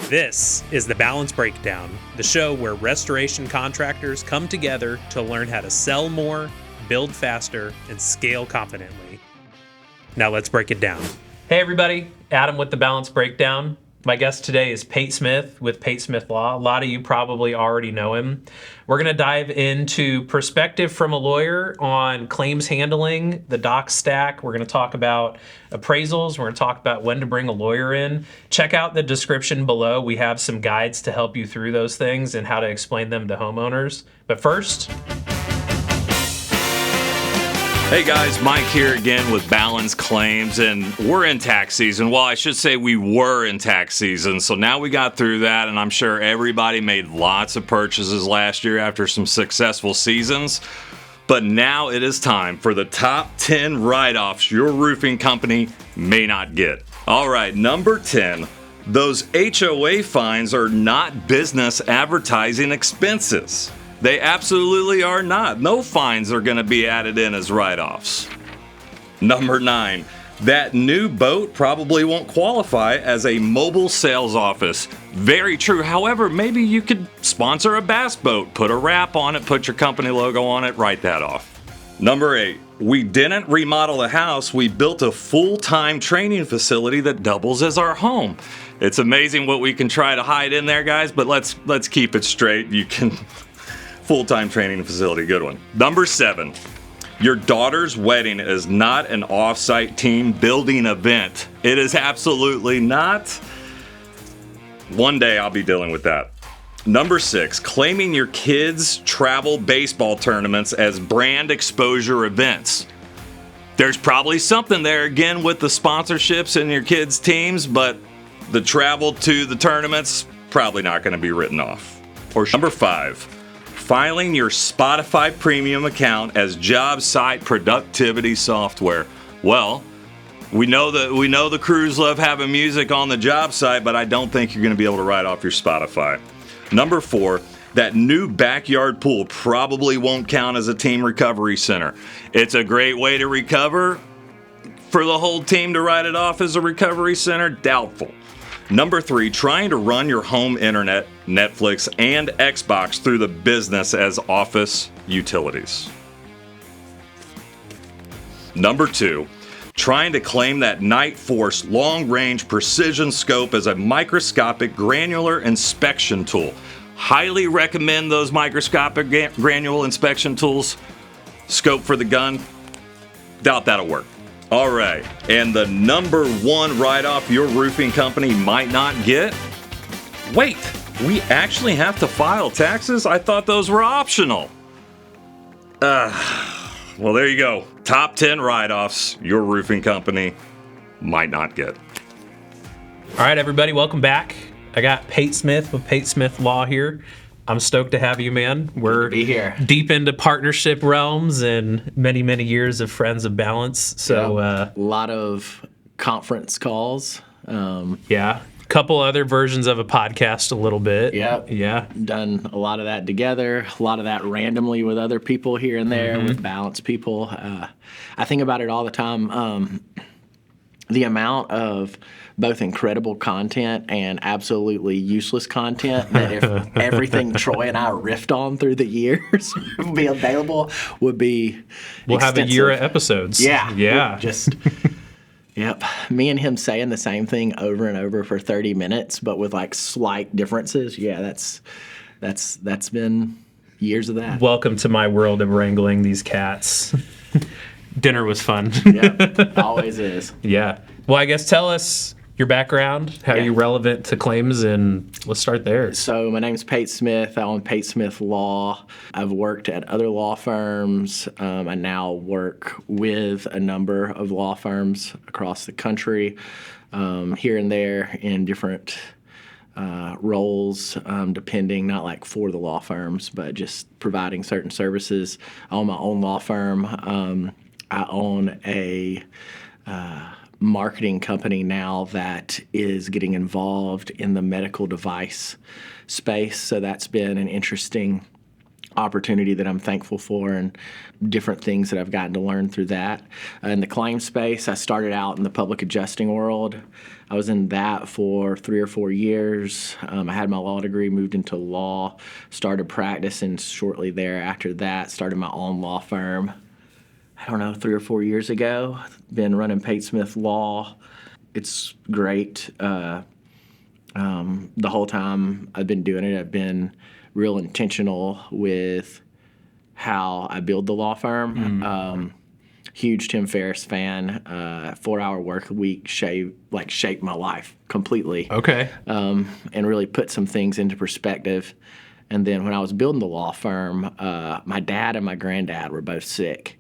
This is the Balance Breakdown, the show where restoration contractors come together to learn how to sell more, build faster, and scale confidently. Now let's break it down. Hey everybody, Adam with the Balance Breakdown. My guest today is Pate Smith with Pate Smith Law. A lot of you probably already know him. We're going to dive into perspective from a lawyer on claims handling, the doc stack. We're going to talk about appraisals. We're going to talk about when to bring a lawyer in. Check out the description below. We have some guides to help you through those things and how to explain them to homeowners. But first... Hey guys, Mike here again with Balance Claims, and we're in tax season. Well, I should say we were in tax season, so now we got through that, and I'm sure everybody made lots of purchases last year after some successful seasons. But now it is time for the top 10 write-offs your roofing company may not get. All right, number 10, those HOA fines are not business advertising expenses. They absolutely are not. No fines are going to be added in as write-offs. Number 9, that new boat probably won't qualify as a mobile sales office. Very true. However, maybe you could sponsor a bass boat, put a wrap on it, put your company logo on it, write that off. Number 8, we didn't remodel the house. We built a full-time training facility that doubles as our home. It's amazing what we can try to hide in there, guys, but let's keep it straight. You can... Full-time training facility, good one. Number 7, your daughter's wedding is not an off-site team building event. It is absolutely not. One day I'll be dealing with that. Number 6, claiming your kids' travel baseball tournaments as brand exposure events. There's probably something there again with the sponsorships and your kids' teams, but the travel to the tournaments, probably not going to be written off. Or number 5, filing your Spotify premium account as job site productivity software. Well, we know the crews love having music on the job site, but I don't think you're going to be able to write off your Spotify. Number 4, that new backyard pool probably won't count as a team recovery center. It's a great way to recover. For the whole team to write it off as a recovery center, doubtful. Number 3, trying to run your home internet, Netflix, and Xbox through the business as office utilities. Number 2, trying to claim that Night Force long-range precision scope as a microscopic granular inspection tool. Highly recommend those microscopic granular inspection tools. Scope for the gun, doubt that'll work. All right, and the number 1 write-off your roofing company might not get? Wait, we actually have to file taxes? I thought those were optional. Well, there you go. Top 10 write-offs your roofing company might not get. All right, everybody, welcome back. I got Pate Smith with Pate Smith Law here. I'm stoked to have you, man. We're be here. Deep into partnership realms and many, many years of Friends of Balance. So a lot of conference calls. Yeah. A couple other versions of a podcast a little bit. Yeah. Done a lot of that together. A lot of that randomly with other people here and there, with Balance people. I think about it all the time. The amount of both incredible content and absolutely useless content that if everything Troy and I riffed on through the years would be available would be We'll extensive. have a year of episodes. Yeah. Just, yep. Me and him saying the same thing over and over for 30 minutes, but with like slight differences. Yeah, that's been years of that. Welcome to my world of wrangling these cats. Dinner was fun. Yeah, always is. Yeah. Well, I guess tell us your background, how you're relevant to claims, and let's start there. So my name's Pate Smith. I own Pate Smith Law. I've worked at other law firms. I now work with a number of law firms across the country, here and there in different roles, depending, not like for the law firms, but just providing certain services. I own my own law firm. I own a marketing company now that is getting involved in the medical device space. So that's been an interesting opportunity that I'm thankful for, and different things that I've gotten to learn through that. In the claim space, I started out in the public adjusting world. I was in that for 3 or 4 years. I had my law degree, moved into law, started practicing shortly thereafter that, started my own law firm. I don't know, 3 or 4 years ago. Been running Pate Smith Law. It's great. The whole time I've been doing it, I've been real intentional with how I build the law firm. Huge Tim Ferriss fan. 4-hour work week shaped my life completely. Okay. And really put some things into perspective. And then when I was building the law firm, my dad and my granddad were both sick.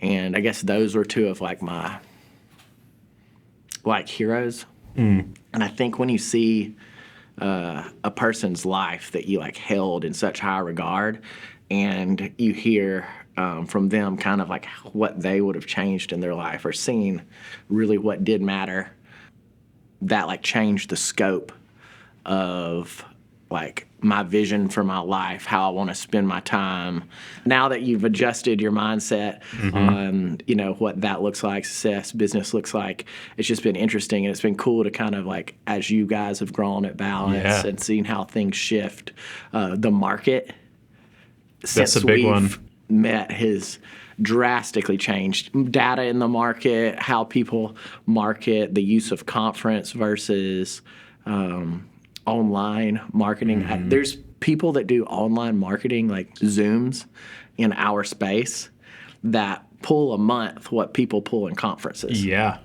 And I guess those were two of my heroes. And I think when you see a person's life that you held in such high regard, and you hear from them kind of what they would have changed in their life, or seen really what did matter, that changed the scope of my vision for my life, how I want to spend my time. Now that you've adjusted your mindset on, what that looks like, success, business looks like, it's just been interesting, and it's been cool to kind of as you guys have grown at Balance and seen how things shift. The market since a big we've one. met has drastically changed. Data in the market, how people market, the use of conference versus online marketing. There's people that do online marketing like Zooms in our space that pull a month what people pull in conferences. Yeah.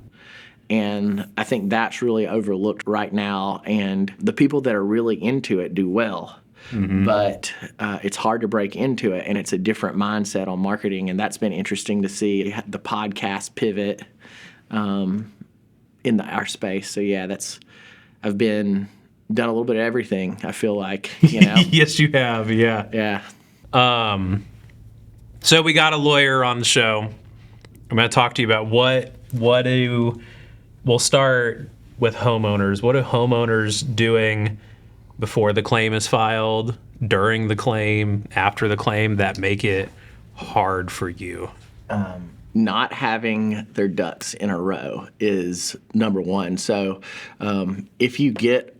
And I think that's really overlooked right now. And the people that are really into it do well. But it's hard to break into it, and it's a different mindset on marketing. And that's been interesting to see the podcast pivot in our space. So yeah, I've done a little bit of everything, I feel like, Yes, you have. Yeah. Yeah. So we got a lawyer on the show. I'm going to talk to you about we'll start with homeowners. What are homeowners doing before the claim is filed, during the claim, after the claim, that make it hard for you? Not having their ducks in a row is number one. So if you get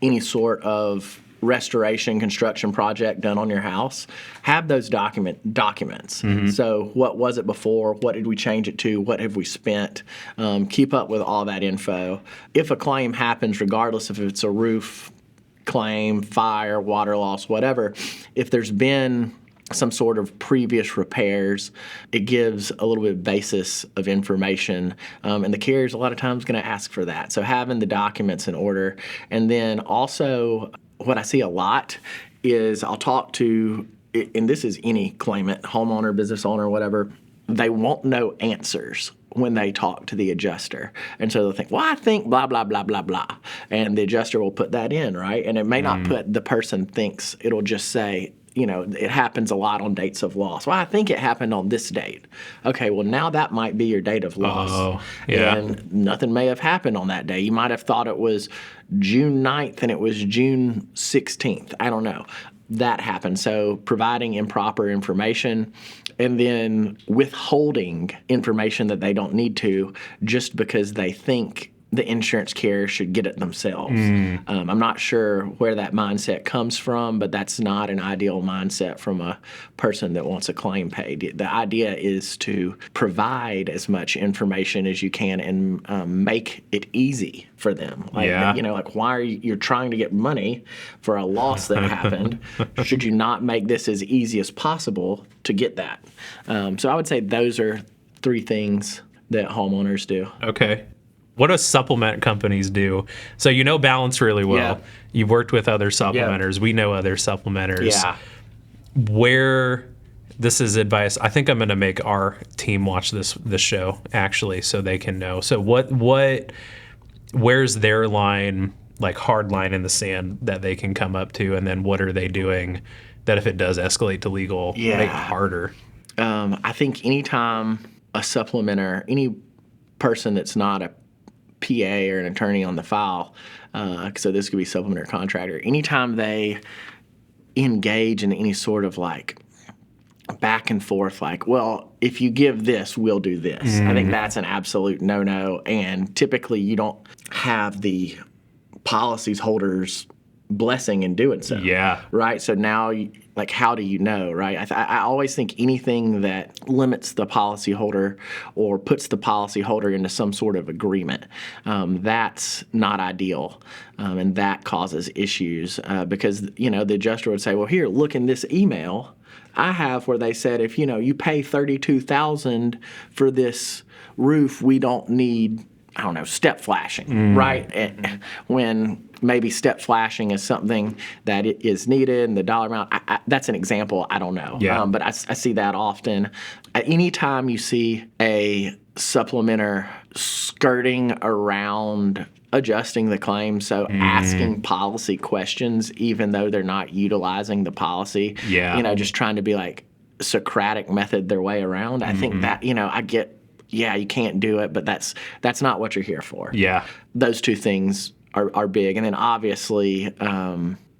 any sort of restoration construction project done on your house, have those documents. So what was it before? What did we change it to? What have we spent? Keep up with all that info. If a claim happens, regardless if it's a roof claim, fire, water loss, whatever, if there's been some sort of previous repairs, it gives a little bit of basis of information, and the carrier's a lot of times going to ask for that. So having the documents in order. And then also what I see a lot is I'll talk to, and this is any claimant, homeowner, business owner, whatever, they won't know answers when they talk to the adjuster. And so they'll think, well, I think blah, blah, blah, blah, blah. And the adjuster will put that in, right? And it may not put the person thinks, it'll just say, it happens a lot on dates of loss. Well, I think it happened on this date. Okay, well, now that might be your date of loss. Oh, yeah. And nothing may have happened on that day. You might have thought it was June 9th and it was June 16th. I don't know. That happened. So providing improper information, and then withholding information that they don't need to just because they think the insurance carrier should get it themselves. I'm not sure where that mindset comes from, but that's not an ideal mindset from a person that wants a claim paid. The idea is to provide as much information as you can and make it easy for them. Why are you're trying to get money for a loss that happened? Should you not make this as easy as possible to get that? So I would say those are 3 things that homeowners do. Okay. What do supplement companies do? So Balance really well. Yeah. You've worked with other supplementers. We know other supplementers. Yeah. Where this is advice, I think I'm going to make our team watch this show actually, so they can know. So where's their line, hard line in the sand that they can come up to, and then what are they doing that if it does escalate to legal, make it harder? I think anytime a supplementer, any person that's not a PA or an attorney on the file, so this could be supplementer contractor, anytime they engage in any sort of back and forth like, well, if you give this, we'll do this. I think that's an absolute no-no. And typically you don't have the policyholder's blessing in doing so. Yeah. Right? So now, like, how do you know, right? I always think anything that limits the policyholder or puts the policyholder into some sort of agreement, that's not ideal. And that causes issues because, the adjuster would say, well, here, look in this email I have where they said if, you pay $32,000 for this roof, we don't need, I don't know, step flashing, right? And when maybe step flashing is something that it is needed and the dollar amount, that's an example, I don't know. Yeah. But I see that often. Anytime you see a supplementer skirting around adjusting the claim, so asking policy questions even though they're not utilizing the policy, just trying to be like Socratic method their way around, I think that, I get, you can't do it, but that's not what you're here for. Yeah. Those two things are big. And then obviously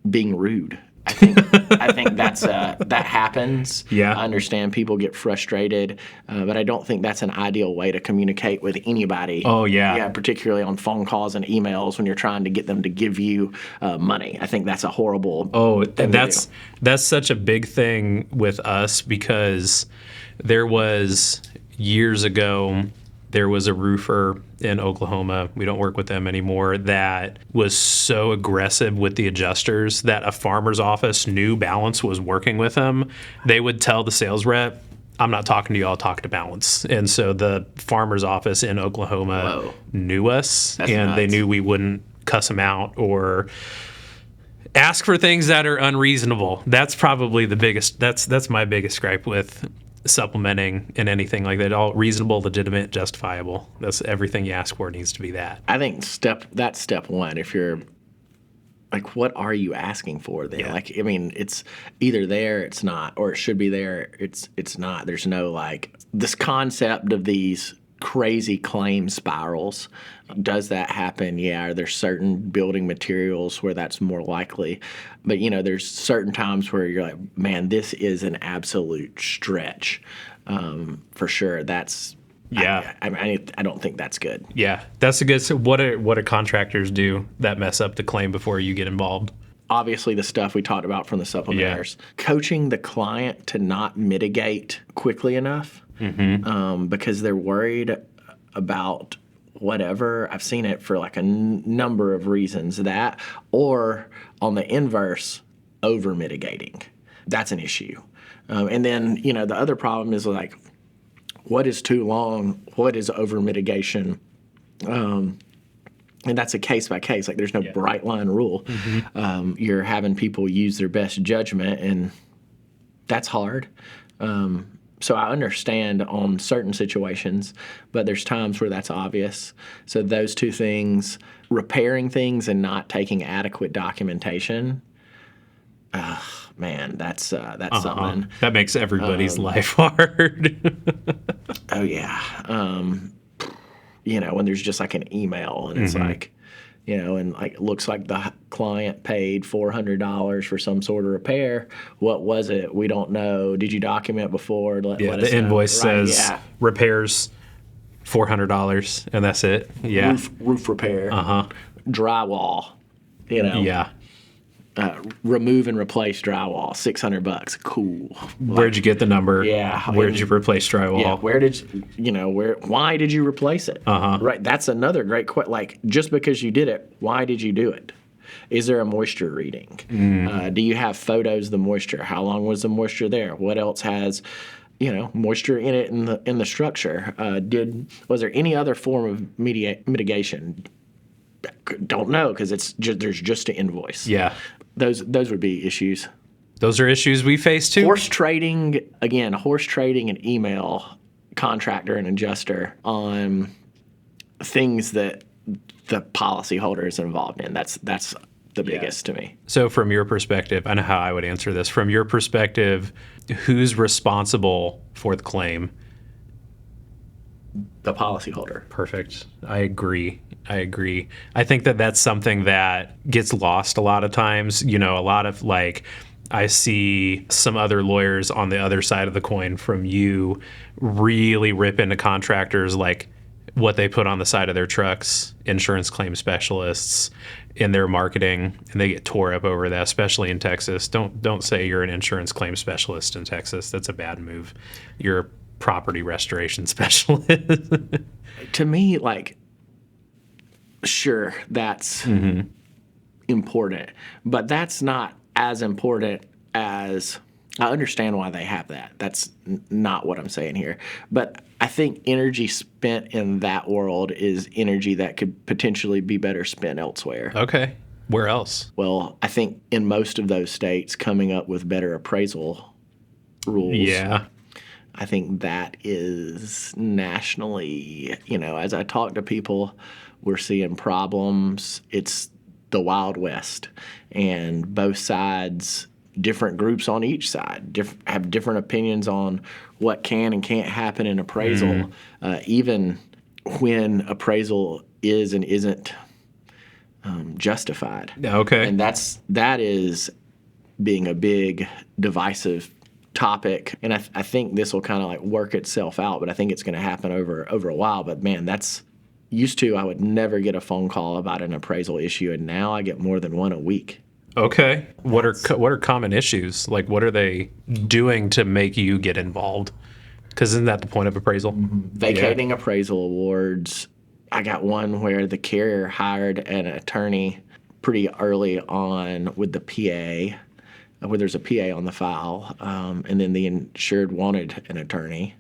being rude. I think that's that happens. Yeah. I understand people get frustrated, but I don't think that's an ideal way to communicate with anybody. Oh, yeah. Yeah, particularly on phone calls and emails when you're trying to get them to give you money. I think that's a horrible thing to do. That's such a big thing with us because there was years ago, there was a roofer in Oklahoma, we don't work with them anymore, that was so aggressive with the adjusters that a farmer's office knew Balance was working with them. They would tell the sales rep, I'm not talking to you, I'll talk to Balance. And so the farmer's office in Oklahoma knew us, That's and they nuts. knew we wouldn't cuss them out or ask for things that are unreasonable. That's probably the biggest, that's my biggest gripe with supplementing and anything like that. All reasonable, legitimate, justifiable. That's everything you ask for needs to be that. I think that's step one. If you're like, what are you asking for then? Yeah. Like, I mean, it's either there, it's not, or it should be there, it's not. There's no like this concept of these crazy claim spirals. Does that happen? Yeah. Are there certain building materials where that's more likely? But, there's certain times where you're like, man, this is an absolute stretch. For sure. That's, Yeah. I don't think that's good. Yeah, that's a good. So what do contractors do that mess up the claim before you get involved? Obviously, the stuff we talked about from the supplementers. Coaching the client to not mitigate quickly enough because they're worried about whatever. I've seen it for like a number of reasons. That, or on the inverse, over mitigating. That's an issue. And then, the other problem is like, what is too long? What is over mitigation? And that's a case by case. Like, there's no bright line rule. You're having people use their best judgment, and that's hard. So I understand on certain situations, but there's times where that's obvious. So those two things, repairing things and not taking adequate documentation, man, that's something. That makes everybody's life hard. Oh, yeah. When there's just like an email and it's like, and like it looks like the client paid $400 for some sort of repair. What was it? We don't know. Did you document before? Let us The invoice know. says repairs $400, and that's it. Yeah. Roof repair. Drywall. Yeah. Remove and replace drywall, $600. Cool. Where'd you get the number? Yeah. Where'd you replace drywall? Yeah. Why did you replace it? Right. That's another great question. Like, just because you did it, why did you do it? Is there a moisture reading? Do you have photos of the moisture? How long was the moisture there? What else has, moisture in it in the structure? Was there any other form of mitigation? Don't know because there's just an invoice. Yeah. Those would be issues. Those are issues we face too. Horse trading and email contractor and adjuster on things that the policyholder is involved in. That's the biggest to me. So from your perspective, I know how I would answer this. From your perspective, who's responsible for the claim? The policyholder. Perfect. I agree. I think that that's something that gets lost a lot of times. A lot of like I see some other lawyers on the other side of the coin from you really rip into contractors, like what they put on the side of their trucks, insurance claim specialists in their marketing, and they get tore up over that, especially in Texas. Don't say you're an insurance claim specialist in Texas. That's a bad move. You're a property restoration specialist. To me, like, sure, that's important, but that's not as important as, I understand why they have that. That's not what I'm saying here. But I think energy spent in that world is energy that could potentially be better spent elsewhere. Okay. Where else? Well, I think in most of those states, coming up with better appraisal rules. Yeah. I think that is nationally, as I talk to people, we're seeing problems. It's the Wild West, and both sides, different groups on each side, have different opinions on what can and can't happen in appraisal, even when appraisal is and isn't justified. Okay. And that is being a big divisive topic, and I think this will kind of like work itself out, but I think it's going to happen over a while. But man, that's used to, I would never get a phone call about an appraisal issue, and now I get more than one a week. Okay. What are common issues? Like, what are they doing to make you get involved? Because isn't that the point of appraisal? Vacating appraisal awards. I got one where the carrier hired an attorney pretty early on with the PA, where there's a PA on the file, and then the insured wanted an attorney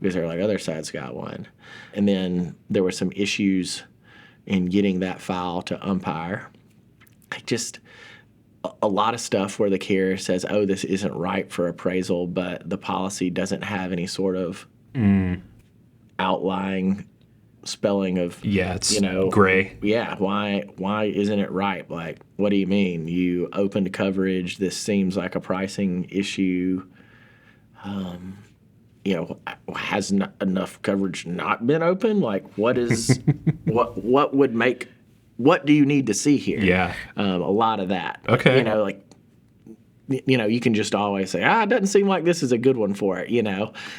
because they're like, other side's got one. And then there were some issues in getting that file to umpire. Just a lot of stuff where the carrier says, oh, this isn't right for appraisal, but the policy doesn't have any sort of outlying spelling of, it's gray. Yeah, why isn't it right? Like, what do you mean? You opened coverage. This seems like a pricing issue. Has not enough coverage not been open? Like, what is what would make? What do you need to see here? Yeah. A lot of that. Okay. You can just always say, it doesn't seem like this is a good one for it,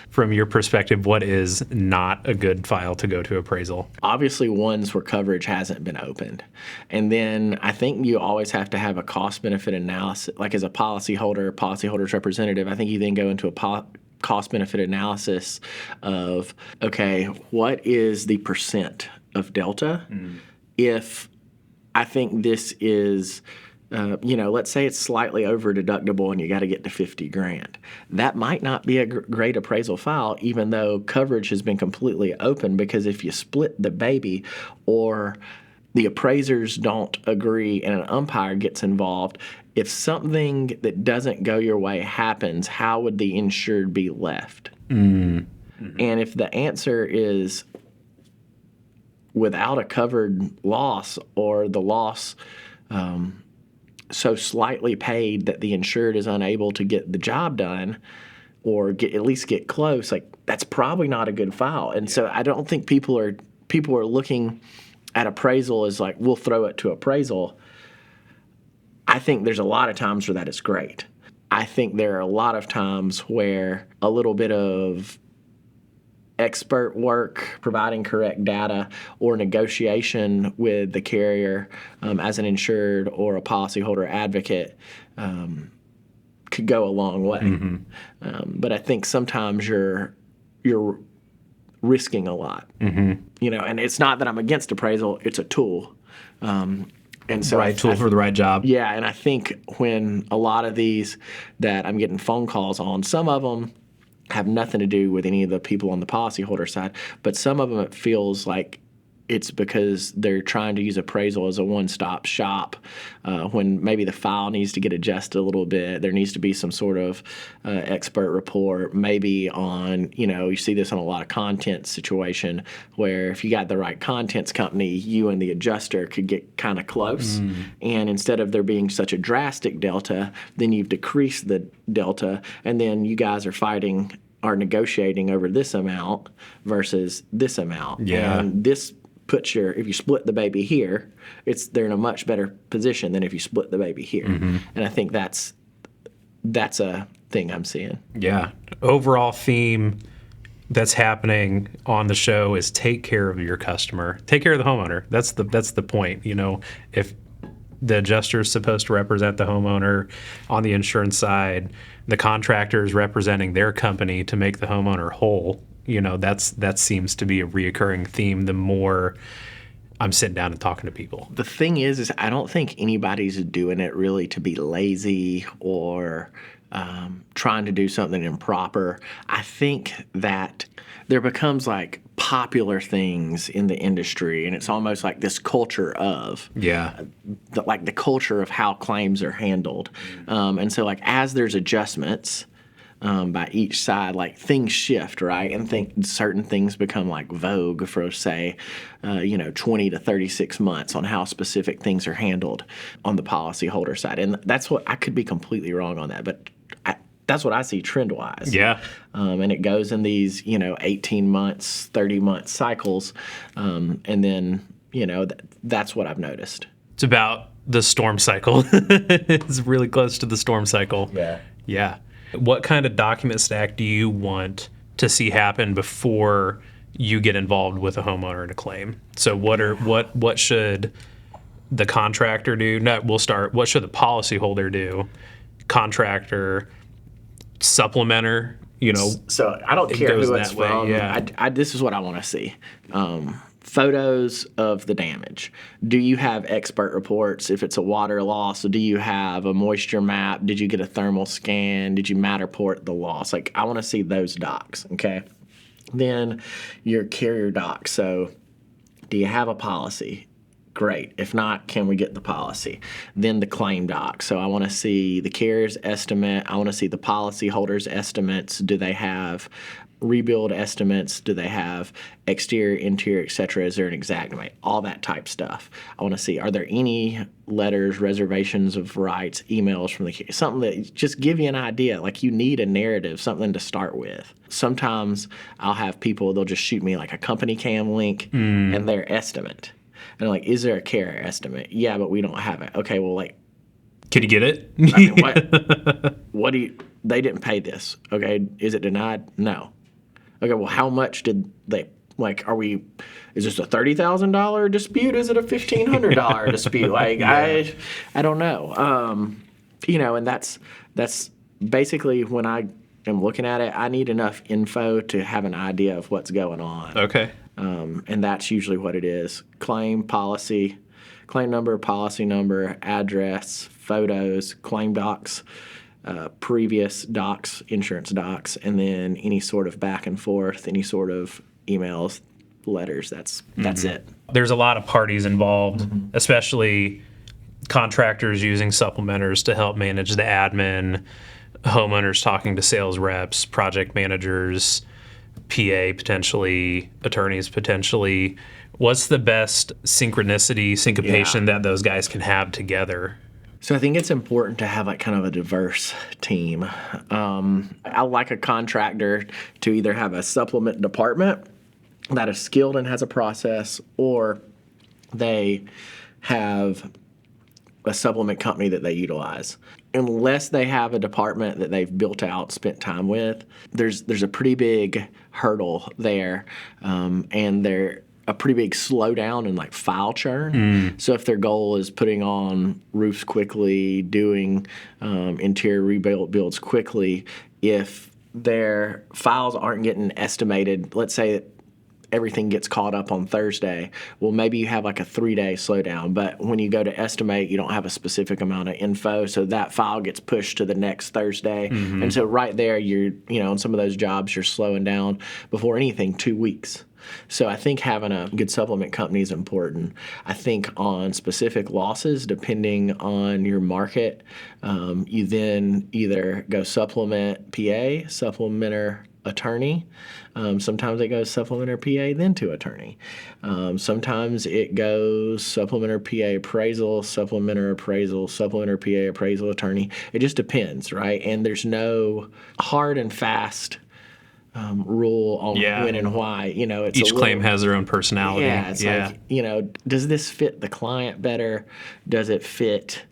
From your perspective, what is not a good file to go to appraisal? Obviously, ones where coverage hasn't been opened. And then I think you always have to have a cost-benefit analysis. Like, as a policyholder's representative, I think you then go into a cost-benefit analysis of, okay, what is the percent of delta? If I think this is, let's say it's slightly over deductible and you got to get to $50,000. That might not be a great appraisal file, even though coverage has been completely open, because if you split the baby or the appraisers don't agree and an umpire gets involved, if something that doesn't go your way happens, how would the insured be left? And if the answer is without a covered loss, or the loss so slightly paid that the insured is unable to get the job done or at least get close, like, that's probably not a good file. And so I don't think people are looking at appraisal as like, we'll throw it to appraisal. I think there's a lot of times where that is great. I think there are a lot of times where a little bit of expert work, providing correct data, or negotiation with the carrier as an insured or a policyholder advocate could go a long way. But I think sometimes you're risking a lot. And it's not that I'm against appraisal; it's a tool. And so right tool for the right job. Yeah, and I think when a lot of these that I'm getting phone calls on, some of them have nothing to do with any of the people on the policyholder side, but some of them it feels like it's because they're trying to use appraisal as a one-stop shop when maybe the file needs to get adjusted a little bit. There needs to be some sort of expert report, maybe on, you see this on a lot of content situation where if you got the right contents company, you and the adjuster could get kind of close. And instead of there being such a drastic delta, then you've decreased the delta, and then you guys are negotiating over this amount versus this amount. Yeah. And this if you split the baby here, they're in a much better position than if you split the baby here. And I think that's that's a thing I'm seeing. Yeah. Overall theme that's happening on the show is take care of your customer. Take care of the homeowner. That's the point. If the adjuster is supposed to represent the homeowner on the insurance side, the contractor is representing their company to make the homeowner whole. That seems to be a reoccurring theme the more I'm sitting down and talking to people. The thing is I don't think anybody's doing it really to be lazy or trying to do something improper. I think that there becomes like popular things in the industry, and it's almost like this culture of the culture of how claims are handled. And so like as there's adjustments by each side, like things shift, right? And certain things become like vogue for, say, 20 to 36 months on how specific things are handled on the policyholder side. And that's what I could be completely wrong on that, but that's what I see trend-wise. Yeah. And it goes in these, 18 months, 30-month cycles. And then, that's what I've noticed. It's about the storm cycle. It's really close to the storm cycle. Yeah. Yeah. What kind of document stack do you want to see happen before you get involved with a homeowner in a claim? So what should the contractor do? No, we'll start. What should the policyholder do? Contractor, supplementer, So I don't care who it's way, from. yeah. This is what I want to see. Photos of the damage. Do you have expert reports? If it's a water loss, do you have a moisture map? Did you get a thermal scan? Did you Matterport the loss? Like, I want to see those docs, okay? Then your carrier docs. So do you have a policy? Great. If not, can we get the policy? Then the claim doc. So I want to see the carrier's estimate. I want to see the policyholder's estimates. Do they have rebuild estimates? Do they have exterior, interior, et cetera? Is there an exact amount? All that type stuff. I want to see, are there any letters, reservations of rights, emails from the carrier? Something that just give you an idea. Like, you need a narrative, something to start with. Sometimes I'll have people, they'll just shoot me like a company cam link and their estimate. And I'm like, is there a carrier estimate? Yeah, but we don't have it. Okay, well, like, can you get it? I mean, what do you, they didn't pay this. Okay, is it denied? No. Okay, well, how much did they, like, is this a $30,000 dispute? Is it a $1,500 dispute? Like, yeah. I don't know. And that's basically when I am looking at it, I need enough info to have an idea of what's going on. Okay. And that's usually what it is. Claim, policy, claim number, policy number, address, photos, claim docs, previous docs, insurance docs, and then any sort of back and forth, any sort of emails, letters. That's it. There's a lot of parties involved, especially contractors using supplementers to help manage the admin, homeowners talking to sales reps, project managers, PA potentially, attorneys potentially. What's the best syncopation that those guys can have together? So I think it's important to have like kind of a diverse team. I like a contractor to either have a supplement department that is skilled and has a process, or they have a supplement company that they utilize. Unless they have a department that they've built out, spent time with, there's a pretty big hurdle there, and they're a pretty big slowdown in like file churn. So if their goal is putting on roofs quickly, doing interior rebuilds quickly, if their files aren't getting estimated, let's say everything gets caught up on Thursday, well, maybe you have like a 3-day slowdown, but when you go to estimate, you don't have a specific amount of info, so that file gets pushed to the next Thursday. And so right there, you're, on some of those jobs, you're slowing down before anything 2 weeks. So I think having a good supplement company is important. I think on specific losses, depending on your market, you then either go supplement PA, supplementer attorney. Sometimes it goes supplementer PA, then to attorney. Sometimes it goes supplementer PA appraisal, supplementer appraisal, supplementer PA appraisal attorney. It just depends, right? And there's no hard and fast rule on when and why. It's each claim has their own personality. Yeah, it's like, does this fit the client better? Does it fit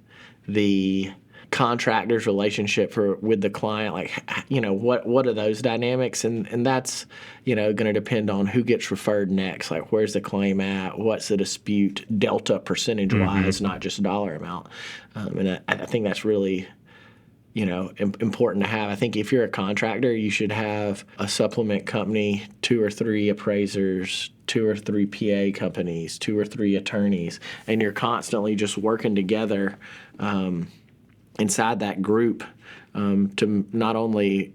the contractor's relationship with the client, like, what are those dynamics? And that's, going to depend on who gets referred next. Like, where's the claim at? What's the dispute delta percentage-wise, not just dollar amount. And I think that's really, important to have. I think if you're a contractor, you should have a supplement company, 2 or 3 appraisers, 2 or 3 PA companies, 2 or 3 attorneys, and you're constantly just working together inside that group to not only,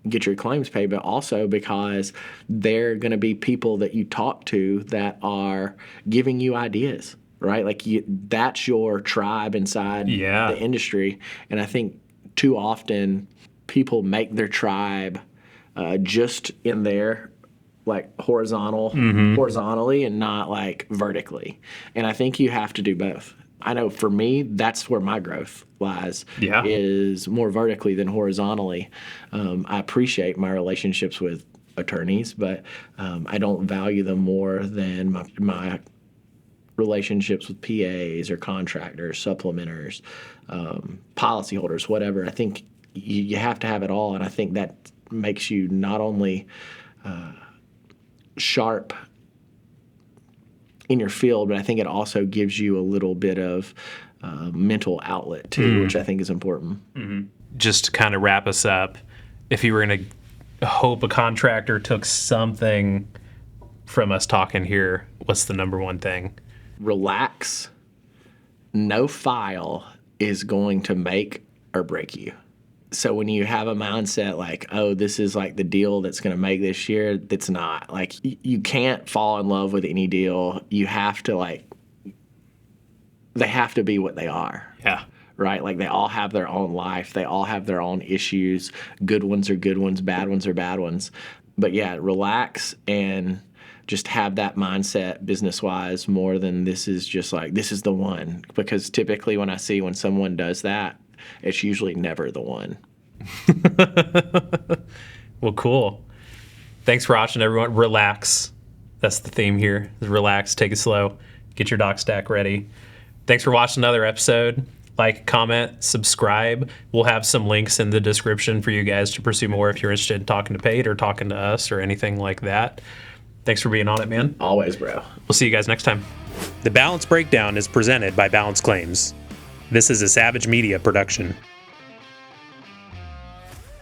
get your claims paid, but also because they're going to be people that you talk to that are giving you ideas, right? Like that's your tribe inside the industry. And I think too often people make their tribe just in there, like horizontally and not like vertically. And I think you have to do both. I know for me, that's where my growth lies, is more vertically than horizontally. I appreciate my relationships with attorneys, but I don't value them more than my relationships with PAs or contractors, supplementers, policyholders, whatever. I think you have to have it all, and I think that makes you not only sharp in your field, but I think it also gives you a little bit of mental outlet too, which I think is important. Just to kind of wrap us up, if you were going to hope a contractor took something from us talking here, what's the number one thing? Relax. No file is going to make or break you. So when you have a mindset like, oh, this is like the deal that's going to make this year, that's not. Like, you can't fall in love with any deal. You have to, they have to be what they are. Yeah. Right? Like, they all have their own life. They all have their own issues. Good ones are good ones. Bad ones are bad ones. But, yeah, relax and just have that mindset business-wise more than this is just like, this is the one. Because typically when someone does that, it's usually never the one. Well, cool. Thanks for watching, everyone. Relax. That's the theme here. Relax, take it slow, get your doc stack ready. Thanks for watching another episode. Like, comment, subscribe. We'll have some links in the description for you guys to pursue more if you're interested in talking to Pate or talking to us or anything like that. Thanks for being on it, man. Always, bro. We'll see you guys next time. The Balance Breakdown is presented by Balance Claims. This is a Savage Media production.